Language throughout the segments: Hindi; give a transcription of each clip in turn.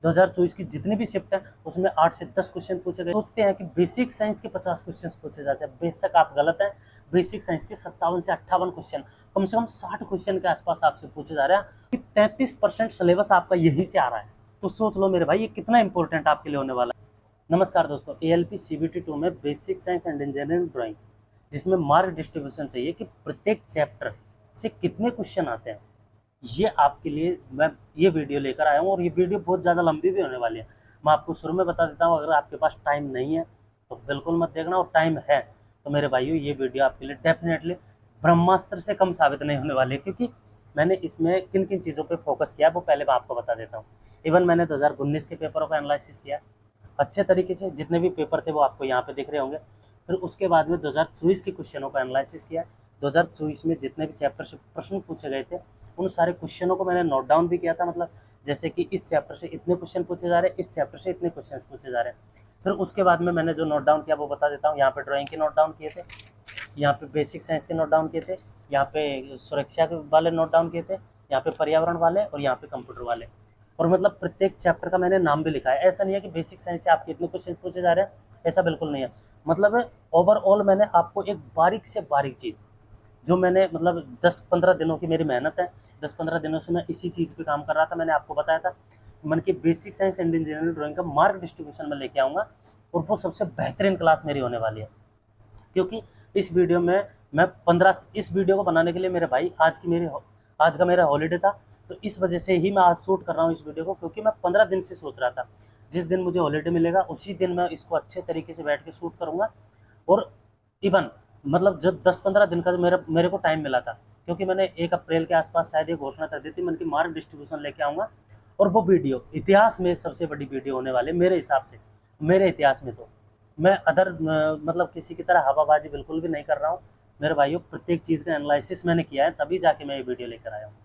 2024 की जितनी भी शिफ्ट है उसमें 8 से 10 क्वेश्चन पूछे गए। सोचते हैं कि बेसिक साइंस के 50 क्वेश्चन पूछे जाते हैं, बेशक आप गलत हैं। बेसिक साइंस के 57 से 58 क्वेश्चन, कम से कम 60 क्वेश्चन के आसपास आपसे पूछे जा रहे हैं कि 33% सिलेबस आपका यही से आ रहा है। तो सोच लो मेरे भाई ये कितना इंपॉर्टेंट आपके लिए होने वाला है। नमस्कार दोस्तों, ALP CBT 2 में basic science and engineering drawing, जिसमें मार्क डिस्ट्रीब्यूशन चाहिए कि प्रत्येक चैप्टर से कितने क्वेश्चन आते हैं, ये आपके लिए मैं ये वीडियो लेकर आया हूँ। और ये वीडियो बहुत ज़्यादा लंबी भी होने वाली है। मैं आपको शुरू में बता देता हूँ, अगर आपके पास टाइम नहीं है तो बिल्कुल मत देखना, और टाइम है तो मेरे भाइयों ये वीडियो आपके लिए डेफिनेटली ब्रह्मास्त्र से कम साबित नहीं होने वाली है, क्योंकि मैंने इसमें किन किन चीज़ों पर फोकस किया वो पहले मैं आपको बता देता हूँ। इवन मैंने 2019 के पेपरों का एनालिसिस किया अच्छे तरीके से, जितने भी पेपर थे वो आपको यहाँ पे दिख रहे होंगे। फिर उसके बाद में 2024 के क्वेश्चनों का एनालिसिस किया। 2024 में जितने भी चैप्टर से प्रश्न पूछे गए थे उन सारे क्वेश्चनों को मैंने नोट डाउन भी किया था, मतलब जैसे कि इस चैप्टर से इतने क्वेश्चन पूछे जा रहे हैं, इस चैप्टर से इतने क्वेश्चन पूछे जा रहे हैं। फिर उसके बाद में मैंने जो नोट डाउन किया वो बता देता हूँ। यहाँ पे ड्राइंग के नोट डाउन किए थे, यहाँ पे बेसिक साइंस के नोट डाउन किए थे, यहाँ पे सुरक्षा के वाले नोट डाउन किए थे, यहाँ पे पर्यावरण वाले और यहाँ पे कंप्यूटर वाले। और मतलब प्रत्येक चैप्टर का मैंने नाम भी लिखा है। ऐसा नहीं है कि बेसिक साइंस से आपके इतने क्वेश्चन पूछे जा रहे हैं, ऐसा बिल्कुल नहीं है। मतलब ओवरऑल मैंने आपको एक बारीक से बारीक चीज़, जो मैंने मतलब 10-15 दिनों की मेरी मेहनत है, 10-15 दिनों से मैं इसी चीज़ पे काम कर रहा था, मैंने आपको बताया था मन की basic science and engineering drawing का मार्क डिस्ट्रीब्यूशन में लेके आऊँगा, और वो सबसे बेहतरीन क्लास मेरी होने वाली है। क्योंकि इस वीडियो में मैं 15 इस वीडियो को बनाने के लिए मेरे भाई आज का मेरा हॉलीडे था, तो इस वजह से ही मैं आज शूट कर रहा हूँ इस वीडियो को, क्योंकि मैं 15 दिन से सोच रहा था जिस दिन मुझे हॉलीडे मिलेगा उसी दिन मैं इसको अच्छे तरीके से बैठ के शूट करूँगा। और इवन मतलब जब 10-15 दिन का जो मेरे को टाइम मिला था, क्योंकि मैंने 1 अप्रैल के आसपास शायद ये घोषणा कर दी थी मन की मार्क डिस्ट्रीब्यूशन लेके आऊँगा, और वो वीडियो इतिहास में सबसे बड़ी वीडियो होने वाली है मेरे हिसाब से, मेरे इतिहास में। तो मैं मतलब किसी की तरह हवाबाजी बिल्कुल भी नहीं कर रहा हूँ मेरे भाइयों। प्रत्येक चीज़ का एनालिसिस मैंने किया है, तभी जाके मैं ये वीडियो लेकर आया हूँ।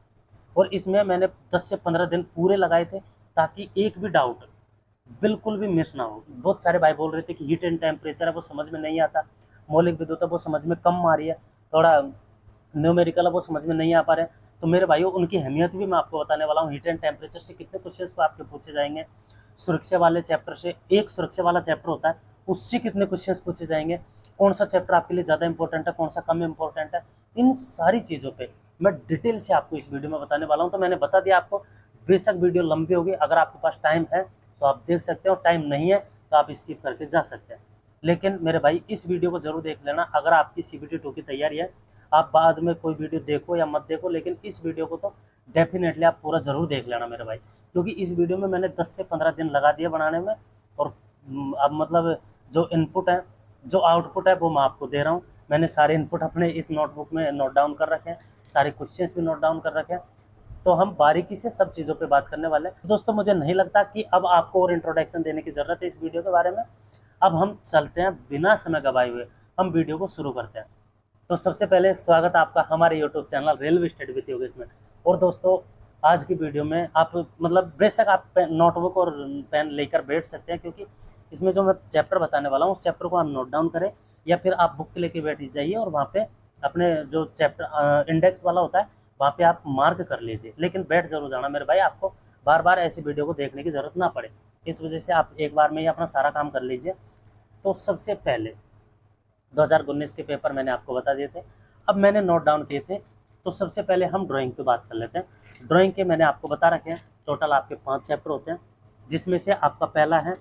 और इसमें मैंने 10 से 15 दिन पूरे लगाए थे, ताकि एक भी डाउट बिल्कुल भी मिस ना हो। बहुत सारे भाई बोल रहे थे कि हीट एंड टेम्परेचर है वो समझ में नहीं आता, मौलिक विद्युत है वो समझ में कम आ रही है, थोड़ा न्यूमेरिकल है वो समझ में नहीं आ पा रहे। तो मेरे भाइयों उनकी अहमियत भी मैं आपको बताने वाला हूँ। हीट एंड टेम्परेचर से कितने क्वेश्चंस तो आपके पूछे जाएंगे, सुरक्षा वाले चैप्टर से, एक सुरक्षा वाला चैप्टर होता है उससे कितने क्वेश्चंस पूछे जाएंगे, कौन सा चैप्टर आपके लिए ज़्यादा इंपॉर्टेंट है, कौन सा कम इंपॉर्टेंट है, इन सारी चीज़ों पे मैं डिटेल से आपको इस वीडियो में बताने वाला हूँ। तो मैंने बता दिया आपको, बेशक वीडियो लंबी होगी, अगर आपके पास टाइम है तो आप देख सकते हो, टाइम नहीं है तो आप स्किप करके जा सकते हैं। लेकिन मेरे भाई इस वीडियो को जरूर देख लेना, अगर आपकी CBT 2 की तैयारी है। आप बाद में कोई वीडियो देखो या मत देखो, लेकिन इस वीडियो को तो डेफिनेटली आप पूरा जरूर देख लेना मेरे भाई, क्योंकि इस वीडियो में मैंने 10 से 15 दिन लगा दिए बनाने में। और अब मतलब जो इनपुट है, जो आउटपुट है वो मैं आपको दे रहा हूँ। मैंने सारे इनपुट अपने इस नोटबुक में नोट डाउन कर रखे हैं, सारे क्वेश्चंस भी नोट डाउन कर रखे हैं। तो हम बारीकी से सब चीज़ों पे बात करने वाले हैं। दोस्तों मुझे नहीं लगता कि अब आपको और इंट्रोडक्शन देने की ज़रूरत है इस वीडियो के बारे में। अब हम चलते हैं, बिना समय गवाए हुए हम वीडियो को शुरू करते हैं। तो सबसे पहले स्वागत है आपका हमारे YouTube channel railway study with Yogesh में। और दोस्तों आज की वीडियो में आप मतलब बेशक आप नोटबुक और पेन लेकर बैठ सकते हैं, क्योंकि इसमें जो मैं चैप्टर बताने वाला हूँ उस चैप्टर को आप नोट डाउन करें, या फिर आप बुक लेके बैठ जाइए और वहाँ पे अपने जो चैप्टर इंडेक्स वाला होता है वहाँ पे आप मार्क कर लीजिए। लेकिन बैठ जरूर जाना मेरे भाई, आपको बार बार ऐसी वीडियो को देखने की ज़रूरत ना पड़े, इस वजह से आप एक बार में ही अपना सारा काम कर लीजिए। तो सबसे पहले 2019 के पेपर मैंने आपको बता दिए थे, अब मैंने नोट डाउन किए थे। तो सबसे पहले हम ड्राइंग पे बात कर लेते हैं। ड्राइंग के मैंने आपको बता रखे हैं, टोटल आपके 5 चैप्टर होते हैं, जिसमें से आपका पहला है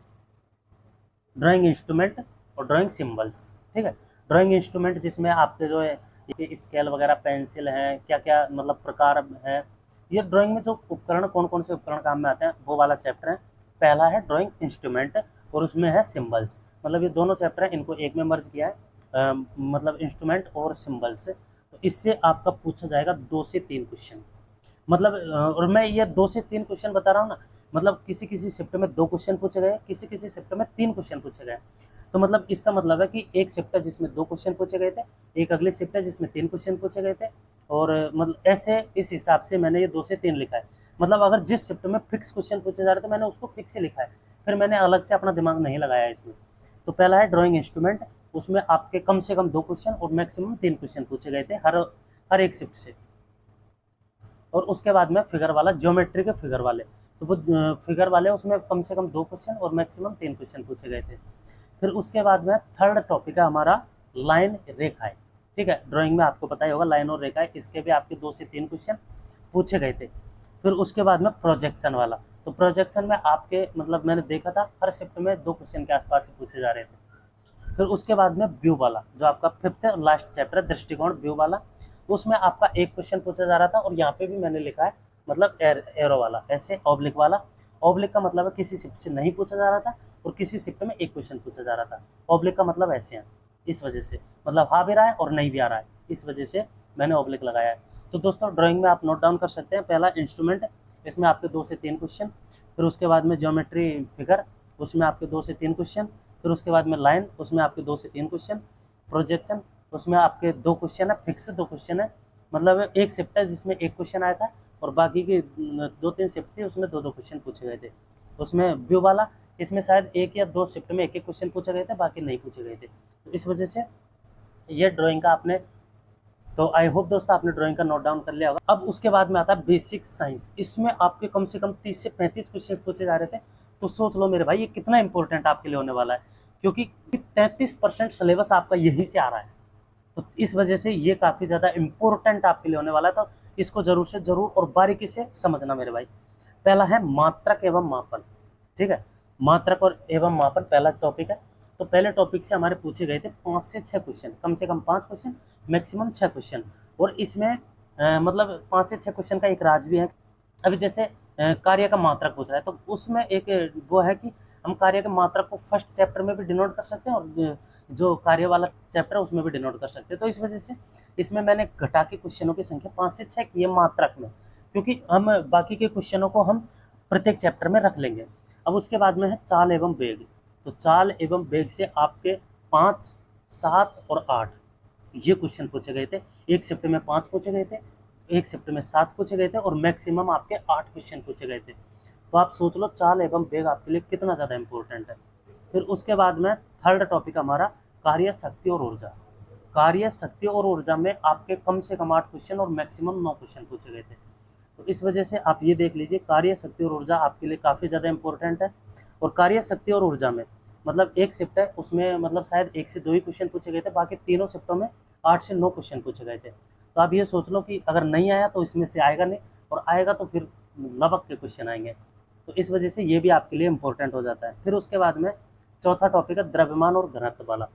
ड्राइंग इंस्ट्रूमेंट और ड्राइंग सिंबल्स। ठीक है, ड्राइंग इंस्ट्रूमेंट जिसमें आपके जो है ये स्केल वगैरह, पेंसिल हैं, क्या क्या मतलब प्रकार हैं, ये ड्राइंग में जो उपकरण कौन कौन से उपकरण काम में आते हैं वो वाला चैप्टर है। पहला है ड्राइंग इंस्ट्रूमेंट और उसमें है सिंबल्स, मतलब ये दोनों चैप्टर हैं, इनको एक में मर्ज किया है, मतलब इंस्ट्रूमेंट और सिंबल्स। तो इससे आपका पूछा जाएगा 2 से 3 क्वेश्चन। मतलब और मैं ये 2 से 3 क्वेश्चन बता रहा हूँ ना, मतलब किसी किसी शिफ्ट में 2 क्वेश्चन पूछे गए, किसी किसी शिफ्ट में 3 क्वेश्चन पूछे गए। तो मतलब इसका मतलब है कि एक शिफ्ट है जिसमें 2 क्वेश्चन पूछे गए थे, एक अगली शिफ्ट है जिसमें 3 क्वेश्चन पूछे गए थे। और मतलब ऐसे इस हिसाब से मैंने ये 2 से 3 लिखा है। मतलब अगर जिस शिफ्ट में फिक्स क्वेश्चन पूछे जा रहे थे मैंने उसको फिक्स ही लिखा है, फिर मैंने अलग से अपना दिमाग नहीं लगाया इसमें। तो पहला है ड्राइंग इंस्ट्रूमेंट, उसमें आपके कम से कम 2 क्वेश्चन और मैक्सिमम 3 क्वेश्चन पूछे गए थे हर एक शिफ्ट से। और उसके बाद में फिगर वाला, ज्योमेट्री के फिगर वाले, तो वो फिगर वाले उसमें कम से कम 2 क्वेश्चन और मैक्सिमम 3 क्वेश्चन पूछे गए थे। फिर उसके बाद में थर्ड टॉपिक है हमारा लाइन रेखाएं। ठीक है, ड्राइंग में आपको पता ही होगा लाइन और रेखाएं, इसके भी आपके 2 से 3 क्वेश्चन पूछे गए थे। फिर उसके बाद में प्रोजेक्शन वाला, तो प्रोजेक्शन में आपके मतलब मैंने देखा था हर शिफ्ट में 2 क्वेश्चन के आसपास ही पूछे जा रहे थे। फिर उसके बाद में व्यू वाला, जो आपका 5th और लास्ट चैप्टर है दृष्टिकोण व्यू वाला, उसमें आपका 1 क्वेश्चन पूछा जा रहा था। और यहाँ पे भी मैंने लिखा है मतलब एरो वाला, ऐसे ऑब्लिक वाला। ऑब्लिक का मतलब है किसी शिफ्ट से नहीं पूछा जा रहा था और किसी शिफ्ट में 1 क्वेश्चन पूछा जा रहा था। ऑब्लिक का मतलब ऐसे है, इस वजह से मतलब हाँ भी रहा है और नहीं भी आ रहा है, इस वजह से मैंने ऑब्लिक लगाया है। तो दोस्तों ड्राइंग में आप नोट डाउन कर सकते हैं। पहला इंस्ट्रूमेंट, इसमें आपके 2 से 3 क्वेश्चन। फिर उसके बाद में ज्योमेट्री फिगर, उसमें आपके 2 से 3 क्वेश्चन। फिर उसके बाद में लाइन, उसमें आपके 2 से 3 क्वेश्चन। प्रोजेक्शन, उसमें आपके 2 क्वेश्चन है, फिक्स 2 क्वेश्चन है, मतलब एक शिफ्ट है जिसमें 1 क्वेश्चन आया था और बाकी की 2-3 शिफ्ट थी उसमें 2-2 क्वेश्चन पूछे गए थे। उसमें व्यू वाला, इसमें शायद 1 या 2 शिफ्ट में 1-1 क्वेश्चन पूछे गए थे, बाकी नहीं पूछे गए थे। तो इस वजह से ये ड्राइंग का आपने, तो आई होप दोस्तों आपने ड्राइंग का नोट डाउन कर लिया होगा। अब उसके बाद में आता है बेसिक साइंस, इसमें आपके कम से कम 30 से 35 क्वेश्चन पूछे जा रहे थे। तो सोच लो मेरे भाई ये कितना इंपॉर्टेंट आपके लिए होने वाला है, क्योंकि 33% सिलेबस आपका यहीं से आ रहा है। तो इस वजह से ये काफ़ी ज़्यादा इम्पोर्टेंट आपके लिए होने वाला है। तो इसको ज़रूर से ज़रूर और बारीकी से समझना मेरे भाई। पहला है मात्रक एवं मापन। ठीक है, मात्रक और एवं मापन पहला टॉपिक है। तो पहले टॉपिक से हमारे पूछे गए थे 5 से 6 क्वेश्चन, कम से कम 5 क्वेश्चन, मैक्सिमम 6 क्वेश्चन। और इसमें मतलब 5 से 6 क्वेश्चन का एक राज भी है। अभी जैसे कार्य का मात्रक पूछ रहा है, तो उसमें एक वो है कि हम कार्य के मात्रक को फर्स्ट चैप्टर में भी डिनोट कर सकते हैं और जो कार्य वाला चैप्टर है उसमें भी डिनोट कर सकते हैं। तो इस वजह से इसमें मैंने घटा के क्वेश्चनों की संख्या 5 से 6 की है मात्रक में, क्योंकि हम बाकी के क्वेश्चनों को हम प्रत्येक चैप्टर में रख लेंगे। अब उसके बाद में है चाल एवं वेग। तो चाल एवं वेग से आपके 5, 7 और 8 ये क्वेश्चन पूछे गए थे। एक शिफ्ट में 5 पूछे गए थे, एक शिफ्ट में 7 पूछे गए थे और मैक्सिमम आपके 8 क्वेश्चन पूछे गए थे। तो आप सोच लो चाल एवं वेग आपके लिए कितना ज़्यादा इंपॉर्टेंट है। फिर उसके बाद में थर्ड टॉपिक हमारा कार्य शक्ति और ऊर्जा। कार्य शक्ति और ऊर्जा में आपके कम से कम 8 क्वेश्चन और मैक्सिमम 9 क्वेश्चन पूछे गए थे। तो इस वजह से आप ये देख लीजिए कार्य शक्ति और ऊर्जा आपके लिए काफ़ी ज़्यादा इंपॉर्टेंट है। और कार्य शक्ति और ऊर्जा में मतलब एक शिफ्ट है उसमें मतलब शायद 1 से 2 ही क्वेश्चन पूछे गए थे, बाकी तीनों शिफ्टों में 8 से 9 क्वेश्चन पूछे गए थे। तो आप ये सोच लो कि अगर नहीं आया तो इसमें से आएगा नहीं, और आएगा तो फिर लबक के क्वेश्चन आएंगे। तो इस वजह से ये भी आपके लिए इंपॉर्टेंट हो जाता है। फिर उसके बाद में चौथा टॉपिक है द्रव्यमान और घनत्व वाला।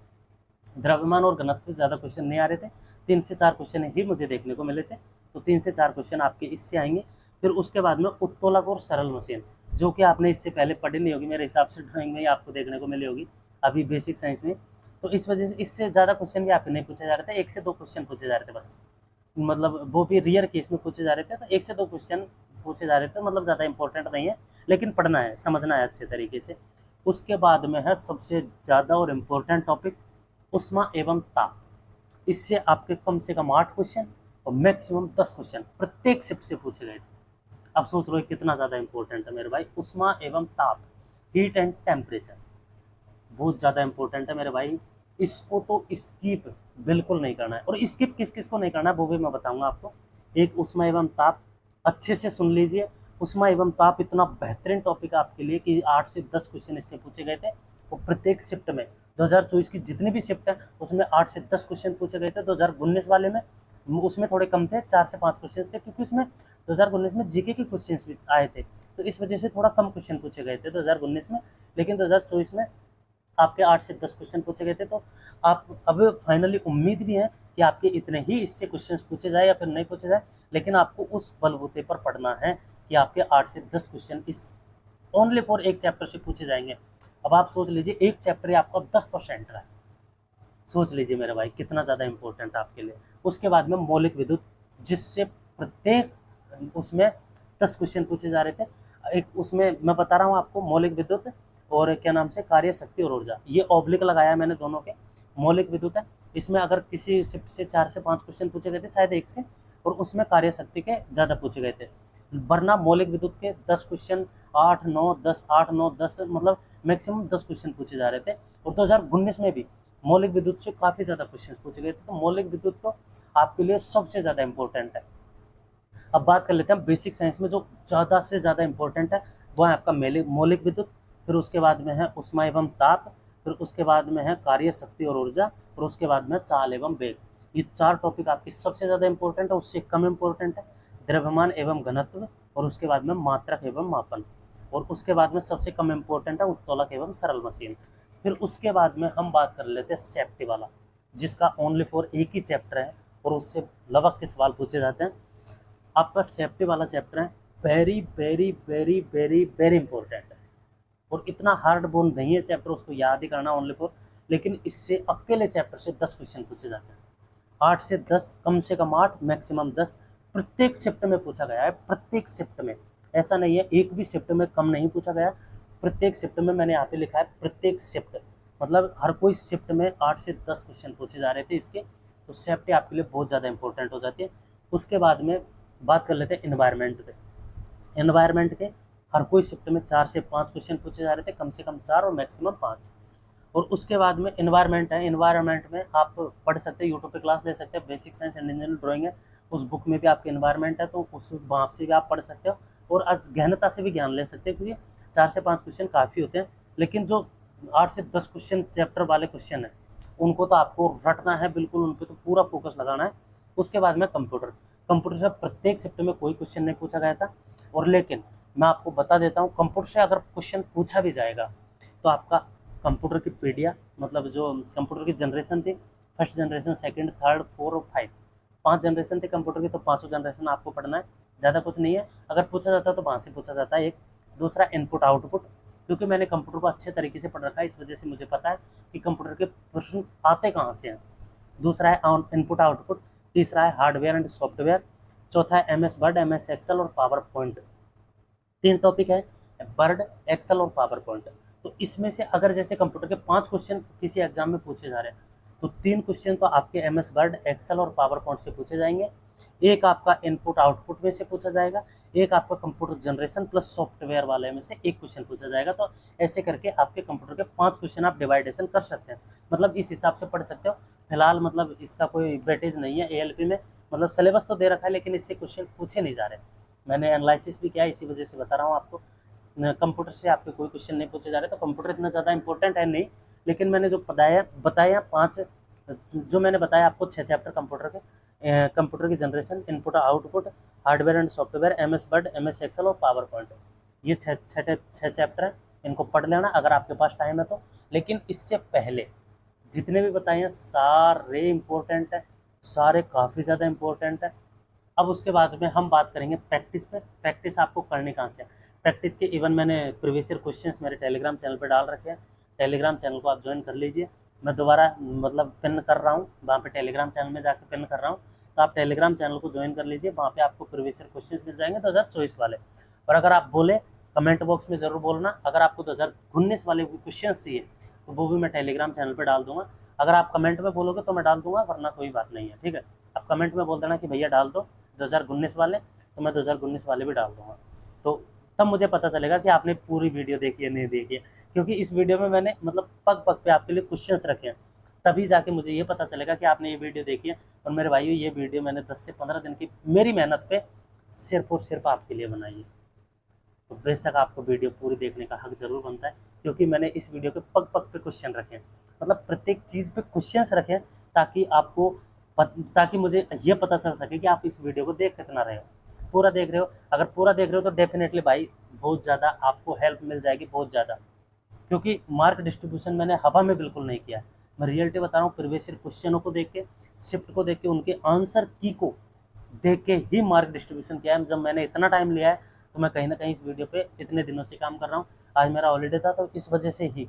द्रव्यमान और घनत्व से ज़्यादा क्वेश्चन नहीं आ रहे थे, 3 से 4 क्वेश्चन ही मुझे देखने को मिले थे। तो 3 से 4 क्वेश्चन आपके इससे आएंगे। फिर उसके बाद में उत्तोलक और सरल मशीन, जो कि आपने इससे पहले पढ़ी नहीं होगी मेरे हिसाब से, ड्राइंग में ही आपको देखने को मिली होगी अभी बेसिक साइंस में। तो इस वजह से इससे ज़्यादा क्वेश्चन भी आपके नहीं पूछे जा रहे थे, 1 से 2 क्वेश्चन पूछे जा रहे थे बस, मतलब वो भी रियर केस में पूछे जा रहे थे। तो 1 से 2 क्वेश्चन पूछे जा रहे थे, मतलब ज़्यादा इंपॉर्टेंट नहीं है, लेकिन पढ़ना है, समझना है अच्छे तरीके से। उसके बाद में है सबसे ज़्यादा और इम्पोर्टेंट टॉपिक उष्मा एवं ताप। इससे आपके कम से कम 8 क्वेश्चन और मैक्सिमम 10 क्वेश्चन प्रत्येक शिफ्ट से पूछे गए थे। अब सोच लो कितना ज़्यादा इंपॉर्टेंट है मेरे भाई, उष्मा एवं ताप, हीट एंड टेम्परेचर, बहुत ज़्यादा इंपॉर्टेंट है मेरे भाई। इसको तो स्किप बिल्कुल नहीं करना है, और स्किप किस किस को नहीं करना है वो भी मैं बताऊंगा आपको। एक उष्मा एवं ताप, अच्छे से सुन लीजिए। उष्मा एवं ताप इतना बेहतरीन टॉपिक है आपके लिए कि 8 से 10 क्वेश्चन इससे पूछे गए थे। और प्रत्येक शिफ्ट में 2024 की जितनी भी शिफ्ट है उसमें 8 से 10 क्वेश्चन पूछे गए थे। 2019 वाले में उसमें थोड़े कम थे, 4 से 5 क्वेश्चन थे, क्योंकि उसमें 2019 में जीके के क्वेश्चन भी आए थे, तो इस वजह से थोड़ा कम क्वेश्चन पूछे गए थे 2019 में। लेकिन 2024 में आपके 8 से 10 क्वेश्चन पूछे गए थे। तो आप अब फाइनली उम्मीद भी है कि आपके इतने ही इससे क्वेश्चंस पूछे जाए या फिर नहीं पूछे जाए, लेकिन आपको उस बलबूते पर पढ़ना है कि आपके 8 से 10 क्वेश्चन इस ओनली फॉर एक चैप्टर से पूछे जाएंगे। अब आप सोच लीजिए एक चैप्टर आपका 10% है, सोच लीजिए मेरे भाई कितना ज़्यादा इंपॉर्टेंट है आपके लिए। उसके बाद में मौलिक विद्युत, जिससे प्रत्येक उसमें 10 क्वेश्चन पूछे जा रहे थे। एक उसमें मैं बता रहा हूँ आपको मौलिक विद्युत और क्या नाम से कार्य शक्ति और ऊर्जा, ये ऑब्लिक लगाया है मैंने दोनों के। मौलिक विद्युत है, इसमें अगर किसी शिफ्ट से 4 से 5 क्वेश्चन पूछे गए थे शायद एक से, और उसमें कार्य शक्ति के ज़्यादा पूछे गए थे। वरना मौलिक विद्युत के 10 क्वेश्चन 8 9 10 8 9 10 मतलब मैक्सिमम 10 क्वेश्चन पूछे जा रहे थे। और 2019 में भी मौलिक विद्युत से काफ़ी ज़्यादा क्वेश्चन पूछे गए थे। तो मौलिक विद्युत तो आपके लिए सबसे ज़्यादा इंपॉर्टेंट है। अब बात कर लेते हैं बेसिक साइंस में जो ज़्यादा से ज़्यादा इंपॉर्टेंट है, वो है आपका मौलिक विद्युत, फिर उसके बाद में है ऊष्मा एवं ताप, फिर उसके बाद में है कार्य शक्ति और ऊर्जा, और उसके बाद में चाल एवं वेग। ये 4 टॉपिक आपकी सबसे ज़्यादा इंपॉर्टेंट है, उससे कम इंपॉर्टेंट है द्रव्यमान एवं घनत्व, और उसके बाद में मात्रक एवं मापन, और उसके बाद में सबसे कम इंपॉर्टेंट है उत्तोलक एवं सरल मशीन। फिर उसके बाद में हम बात कर लेते हैं सेफ्टी वाला, जिसका ओनली फॉर एक ही चैप्टर है और उससे लवक के सवाल पूछे जाते हैं। आपका सेफ्टी वाला चैप्टर है very very very very very important है, और इतना हार्ड बोर्ड नहीं है चैप्टर, उसको याद ही करना ओनली फॉर, लेकिन इससे अकेले चैप्टर से 10 क्वेश्चन पूछे जाते हैं। 8 से 10, कम से कम 8, मैक्सिमम 10 प्रत्येक शिफ्ट में पूछा गया है। प्रत्येक शिफ्ट में, ऐसा नहीं है एक भी शिफ्ट में कम नहीं पूछा गया, प्रत्येक शिफ्ट में। मैंने यहाँ पे लिखा है प्रत्येक शिफ्ट, मतलब हर कोई शिफ्ट में 8 से 10 क्वेश्चन पूछे जा रहे थे इसके, तो सेफ्टी आपके लिए बहुत ज़्यादा इंपॉर्टेंट हो जाती है। उसके बाद में बात कर लेते हैं इन्वायरमेंट पे। एनवायरनमेंट के हर कोई शिफ्ट में 4 से 5 क्वेश्चन पूछे जा रहे थे, कम से कम 4 और मैक्सिमम 5। और उसके बाद में इन्वायरमेंट है, इन्वायरमेंट में आप पढ़ सकते हैं, यूट्यूब पे क्लास ले सकते हैं, basic science and engineering drawing है, उस बुक में भी आपके इन्वायरमेंट है, तो उस वहाँ से भी आप पढ़ सकते हो, और गहनता से भी ज्ञान ले सकते हैं, क्योंकि 4 से 5 क्वेश्चन काफ़ी होते हैं। लेकिन जो 8 से 10 क्वेश्चन चैप्टर वाले क्वेश्चन है, उनको तो आपको रटना है बिल्कुल, उन पर तो पूरा फोकस लगाना है। उसके बाद में कंप्यूटर, कंप्यूटर से प्रत्येक शिफ्ट में कोई क्वेश्चन नहीं पूछा गया था, और लेकिन मैं आपको बता देता हूँ, कंप्यूटर से अगर क्वेश्चन पूछा भी जाएगा तो आपका कंप्यूटर की पीढ़ियाँ, मतलब जो कंप्यूटर की जनरेशन थी, फर्स्ट जनरेशन, सेकंड, थर्ड, 4 और 5, 5 जनरेशन थी कंप्यूटर की, तो पाँचों जनरेशन आपको पढ़ना है, ज़्यादा कुछ नहीं है। अगर पूछा जाता है तो वहाँ से पूछा जाता है। एक दूसरा इनपुट आउटपुट, क्योंकि मैंने कंप्यूटर को अच्छे तरीके से पढ़ रखा है, इस वजह से मुझे पता है कि कंप्यूटर के प्रश्न आते कहाँ से हैं। दूसरा है इनपुट आउटपुट, तीसरा है हार्डवेयर एंड सॉफ्टवेयर, चौथा है MS वर्ड, MS एक्सेल और पावर पॉइंट। 3 टॉपिक है, वर्ड, एक्सेल और पावर पॉइंट। तो इसमें से अगर जैसे कंप्यूटर के 5 क्वेश्चन किसी एग्जाम में पूछे जा रहे हैं, तो 3 क्वेश्चन तो आपके MS वर्ड, एक्सेल और पावर पॉइंट से पूछे जाएंगे, एक आपका इनपुट आउटपुट में से पूछा जाएगा, एक आपका कंप्यूटर जनरेशन प्लस सॉफ्टवेयर वाले में से एक क्वेश्चन पूछा जाएगा। तो ऐसे करके आपके कंप्यूटर के 5 क्वेश्चन आप डिवाइडेशन कर सकते हैं, मतलब इस हिसाब से पढ़ सकते हो। फिलहाल मतलब इसका कोई वेटेज नहीं है ALP में, मतलब सिलेबस तो दे रखा है, लेकिन इससे क्वेश्चन पूछे नहीं जा रहे। मैंने एनालिसिस भी किया, इसी वजह से बता रहा हूँ आपको। कंप्यूटर से आपके कोई क्वेश्चन नहीं पूछे जा रहे, तो कंप्यूटर इतना ज़्यादा इंपॉर्टेंट है नहीं, लेकिन मैंने जो बताया 5, जो मैंने बताया आपको 6 चैप्टर कंप्यूटर के, कंप्यूटर की generation, input output, hardware and software, MS Word, MS Excel और पावर पॉइंट, ये 6 चैप्टर हैं, इनको पढ़ लेना अगर आपके पास टाइम है तो। लेकिन इससे पहले जितने भी बताए हैं सारे इम्पोर्टेंट है, सारे काफ़ी ज़्यादा इम्पोर्टेंट है। अब उसके बाद में हम बात करेंगे प्रैक्टिस पे। प्रैक्टिस आपको करनी कहाँ से है? प्रैक्टिस के इवन मैंने प्रीवियस ईयर क्वेश्चंस मेरे टेलीग्राम चैनल पे डाल रखे हैं, टेलीग्राम चैनल को आप ज्वाइन कर लीजिए। मैं दोबारा मतलब पिन कर रहा हूँ वहाँ पे, टेलीग्राम चैनल में जाकर पिन कर रहा हूँ, तो आप टेलीग्राम चैनल को ज्वाइन कर लीजिए, वहाँ पे आपको प्रीवियस ईयर क्वेश्चंस मिल जाएंगे 2024 वाले। और अगर आप बोले कमेंट बॉक्स में ज़रूर बोलना, अगर आपको 2019 वाले क्वेश्चन चाहिए तो वो भी मैं टेलीग्राम चैनल पर डाल दूंगा। अगर आप कमेंट में बोलोगे तो मैं डाल दूंगा, वरना कोई बात नहीं है, ठीक है। आप कमेंट में बोल देना कि भैया डाल दो 2019 वाले, तो मैं 2019 वाले भी डाल दूंगा, तो तब मुझे पता चलेगा कि आपने पूरी वीडियो देखी है नहीं देखी है। क्योंकि इस वीडियो में मैंने मतलब पग पग पे आपके लिए क्वेश्चंस रखे हैं, तभी जाके मुझे ये पता चलेगा कि आपने ये वीडियो देखी है। और मेरे भाइयों, ये वीडियो मैंने 10 से 15 दिन की मेरी मेहनत पे सिर्फ और सिर्फ आपके लिए बनाई है, तो बेशक आपको वीडियो पूरी देखने का हक जरूर बनता है, क्योंकि मैंने इस वीडियो के पग पग पे क्वेश्चन रखे हैं, मतलब प्रत्येक चीज़ पे क्वेश्चंस रखे हैं, ताकि आपको ताकि मुझे ये पता चल सके कि आप इस वीडियो को देख कितना रहे हो, पूरा देख रहे हो। अगर पूरा देख रहे हो तो डेफिनेटली भाई बहुत ज़्यादा आपको हेल्प मिल जाएगी, बहुत ज़्यादा। क्योंकि मार्क डिस्ट्रीब्यूशन मैंने हवा में बिल्कुल नहीं किया, मैं रियलिटी बता रहा हूँ। प्रीवियस ईयर क्वेश्चनों को देख के, शिफ्ट को देख के, उनके आंसर की को देख के ही मार्क डिस्ट्रीब्यूशन किया है। जब मैंने इतना टाइम लिया है, तो मैं कहीं ना कहीं इस वीडियो पे इतने दिनों से काम कर रहा हूँ। आज मेरा हॉलीडे था, तो इस वजह से ही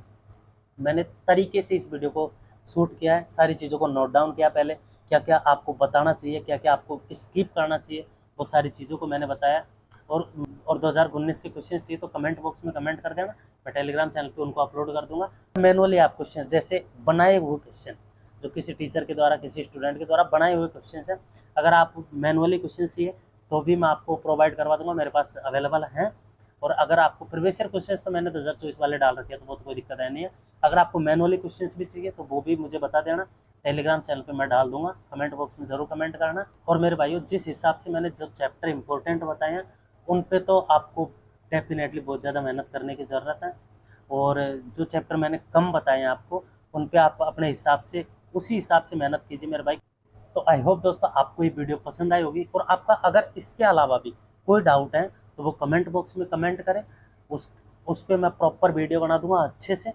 मैंने तरीके से इस वीडियो को शूट किया है, सारी चीज़ों को नोट डाउन किया पहले, क्या क्या आपको बताना चाहिए, क्या क्या आपको स्किप करना चाहिए, वो सारी चीज़ों को मैंने बताया। और 2019 के क्वेश्चन चाहिए तो कमेंट बॉक्स में कमेंट कर देना, मैं टेलीग्राम चैनल पे उनको अपलोड कर दूंगा। मैनुअली आप क्वेश्चन, जैसे बनाए हुए क्वेश्चन, जो किसी टीचर के द्वारा, किसी स्टूडेंट के द्वारा बनाए हुए क्वेश्चन हैं, अगर आप मैनुअली क्वेश्चन चाहिए तो भी मैं आपको प्रोवाइड करवा दूंगा, मेरे पास अवेलेबल हैं। और अगर आपको प्रीवियस ईयर क्वेश्चंस तो मैंने 2024 वाले डाल रखे हैं, तो वो तो कोई दिक्कत है नहीं है। अगर आपको मैनुअली क्वेश्चंस भी चाहिए तो वो भी मुझे बता देना, टेलीग्राम चैनल पे मैं डाल दूंगा, कमेंट बॉक्स में ज़रूर कमेंट करना। और मेरे भाइयों, जिस हिसाब से मैंने जो चैप्टर इंपॉर्टेंट बताए हैं, उन पे तो आपको डेफिनेटली बहुत ज़्यादा मेहनत करने की ज़रूरत है। और जो चैप्टर मैंने कम बताए हैं आपको, उन पे आप अपने हिसाब से उसी हिसाब से मेहनत कीजिए मेरे भाई। तो आई होप दोस्तों आपको ये वीडियो पसंद आई होगी, और आपका अगर इसके अलावा भी कोई डाउट है तो वो कमेंट बॉक्स में कमेंट करें, उस पर मैं प्रॉपर वीडियो बना दूंगा अच्छे से,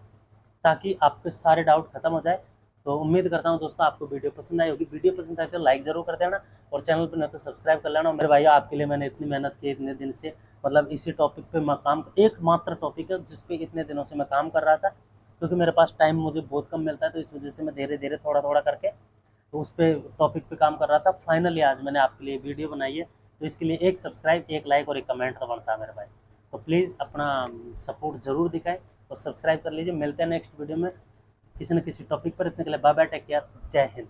ताकि आपके सारे डाउट खत्म हो जाए। तो उम्मीद करता हूँ दोस्तों आपको वीडियो पसंद आई होगी। वीडियो पसंद आए तो लाइक ज़रूर कर देना, और चैनल पर नहीं तो सब्सक्राइब कर लेना। मेरे भाई आपके लिए मैंने इतनी मेहनत की इतने दिन से, मतलब इसी टॉपिक पे मैं काम, एकमात्र टॉपिक है जिस पे इतने दिनों से मैं काम कर रहा था, क्योंकि मेरे पास टाइम मुझे बहुत कम मिलता है, तो इस वजह से मैं धीरे धीरे थोड़ा थोड़ा करके तो उस पे टॉपिक पे काम कर रहा था। फाइनली आज मैंने आपके लिए वीडियो बनाई है, तो इसके लिए एक सब्सक्राइब, एक लाइक और एक कमेंट तो बनता है मेरे भाई। तो प्लीज़ अपना सपोर्ट ज़रूर दिखाएं और सब्सक्राइब कर लीजिए। मिलते हैं नेक्स्ट वीडियो में किसी न किसी टॉपिक पर। इतने के लिए बाय बाय, टेक केयर, जय हिंद।